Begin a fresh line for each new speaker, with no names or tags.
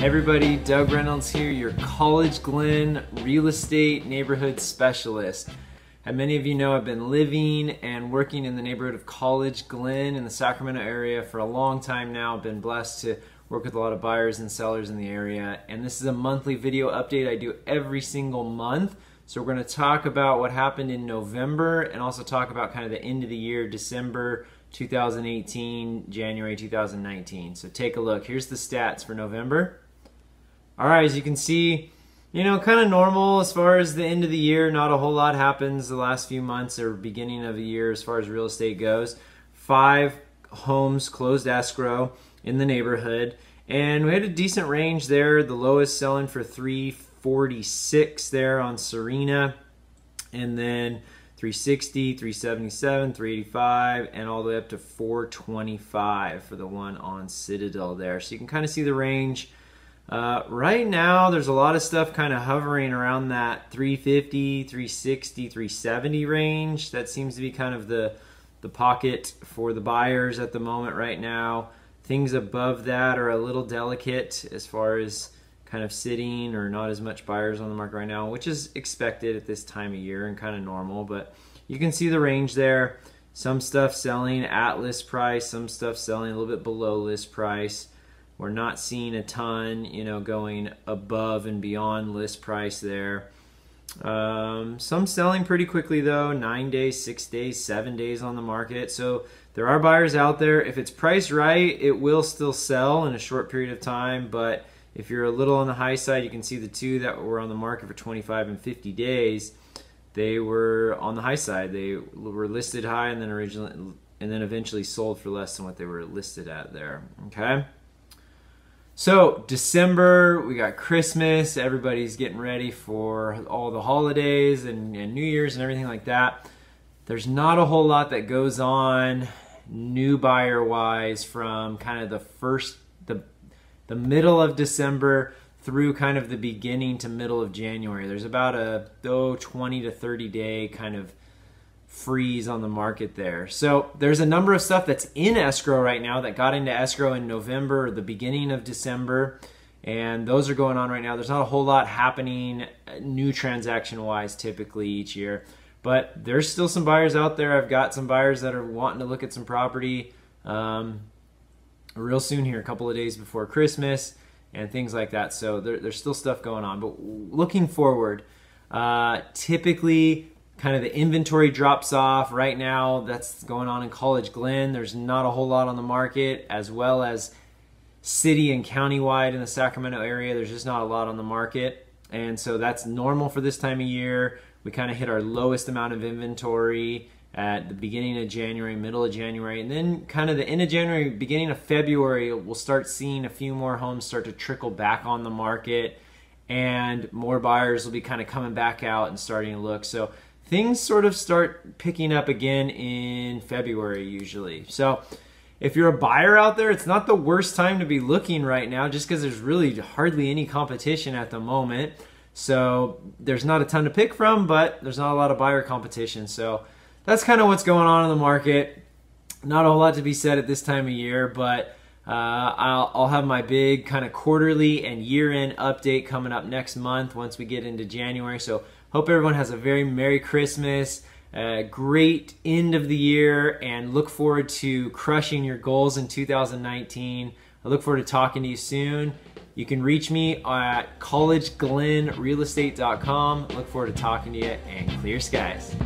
Hey everybody, Doug Reynolds here, your College-Glen real estate neighborhood specialist. As many of you know, I've been living and working in the neighborhood of College-Glen in the Sacramento area for a long time now. I've been blessed to work with a lot of buyers and sellers in the area. And this is a monthly video update I do every single month. So we're going to talk about what happened in November and also talk about kind of the end of the year, December 2018, January 2019. So take a look. Here's the stats for November. All right, as you can see, kind of normal as far as the end of the year. Not a whole lot happens the last few months or beginning of the year as far as real estate goes. 5 homes closed escrow in the neighborhood, and we had a decent range there. The lowest selling for $346 there on Serena, and then 360, 377, 385, and all the way up to 425 for the one on Citadel there. So you can kind of see the range. Right now, there's a lot of stuff kind of hovering around that 350, 360, 370 range. That seems to be kind of the pocket for the buyers at the moment right now. Things above that are a little delicate as far as kind of sitting or not as much buyers on the market right now, which is expected at this time of year and kind of normal. But you can see the range there. Some stuff selling at list price, some stuff selling a little bit below list price. We're not seeing a ton, going above and beyond list price there. Some selling pretty quickly though, 9 days, 6 days, 7 days on the market. So there are buyers out there. If it's priced right, it will still sell in a short period of time. But if you're a little on the high side, you can see the 2 that were on the market for 25 and 50 days. They were on the high side. They were listed high and then eventually sold for less than what they were listed at there. Okay. So December, we got Christmas, everybody's getting ready for all the holidays and New Year's and everything like that. There's not a whole lot that goes on new buyer wise from kind of the middle of December through kind of the beginning to middle of January. There's about a 20 to 30 day kind of freeze on the market there. So there's a number of stuff that's in escrow right now that got into escrow in November or the beginning of December, and those are going on right now. There's not a whole lot happening new transaction wise typically each year, but there's still some buyers out there. I've got some buyers that are wanting to look at some property real soon here, a couple of days before Christmas and things like that. So there's still stuff going on, but looking forward, typically kind of the inventory drops off right now. That's going on in College-Glen. There's not a whole lot on the market, as well as city and countywide in the Sacramento area. There's just not a lot on the market, and so that's normal for this time of year. We kind of hit our lowest amount of inventory at the beginning of January, middle of January, and then kind of the end of January, beginning of February, we'll start seeing a few more homes start to trickle back on the market, and more buyers will be kind of coming back out and starting to look. So things sort of start picking up again in February usually. So if you're a buyer out there, it's not the worst time to be looking right now, just because there's really hardly any competition at the moment. So there's not a ton to pick from, but there's not a lot of buyer competition. So that's kind of what's going on in the market. Not a whole lot to be said at this time of year, but I'll have my big kind of quarterly and year-end update coming up next month once we get into January. So hope everyone has a very Merry Christmas, a great end of the year, and look forward to crushing your goals in 2019. I look forward to talking to you soon. You can reach me at CollegeGlenRealEstate.com. Look forward to talking to you, and clear skies.